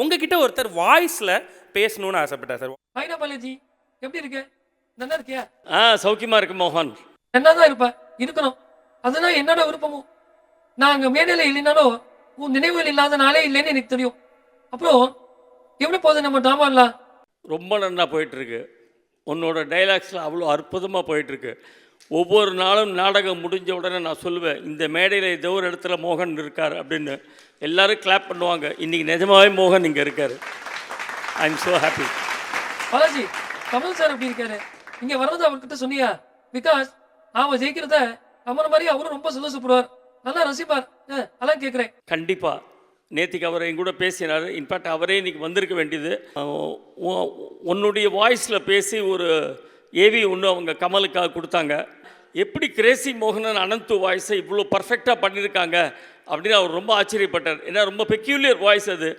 உங்ககிட்ட ஒருத்தர் வாய்ஸில் பேசணும்னு ஆசைப்பட்டார் சார். ஹாய்டா பாலாஜி, எப்படி இருக்க? நல்லா இருக்கியா? சௌக்கியமாக இருக்கு மோகன். நல்லா தான் இருப்ப, இருக்கணும். அதுதான் என்னோட விருப்பமும். நான் அங்கே மேடையில் இல்லைனாலும் உன் நினைவுகள் இல்லாத நாளே இல்லைன்னு எனக்கு தெரியும். அப்புறம் எப்படி போகுது நம்ம ட்ராமாலாம்? ரொம்ப நல்லா போயிட்டுருக்கு. உன்னோட டைலாக்ஸில் அவ்வளோ அற்புதமாக போயிட்டுருக்கு. ஒவ்வொரு நாளும் நாடகம் முடிஞ்ச உடனே நான் சொல்லுவேன், இந்த மேடையில் ஏதோ ஒரு இடத்துல மோகன் இருக்கார் அப்படின்னு. எல்லோரும் கிளாப் பண்ணுவாங்க. இன்றைக்கி நிஜமாகவே மோகன் இங்கே இருக்கார். I am so happy. Balaji, Kamal sir எப்படி இருக்காரு? இங்கே வர்றது அவர்கிட்ட சொன்னியா? பிகாஸ் அவன் ஜெயிக்கிறத அமர மாதிரி அவரும் ரொம்ப சந்தோஷப்படுவார், நல்லா ரசிப்பார். அதான் கேட்குறேன். கண்டிப்பாக. நேற்றுக்கு அவரை என் கூட பேசினார். இன்ஃபேக்ட் அவரே இன்றைக்கி வந்திருக்க வேண்டியது. உன்னுடைய வாய்ஸில் பேசி ஒரு ஏவி ஒன்று அவங்க கமலுக்காக கொடுத்தாங்க. எப்படி கிரேசி மோகனன் அனந்து வாய்ஸை இவ்வளோ பர்ஃபெக்டாக பண்ணியிருக்காங்க அப்படின்னு அவர் ரொம்ப ஆச்சரியப்பட்டார். ஏன்னா ரொம்ப பெக்யூலியர் வாய்ஸ் அது.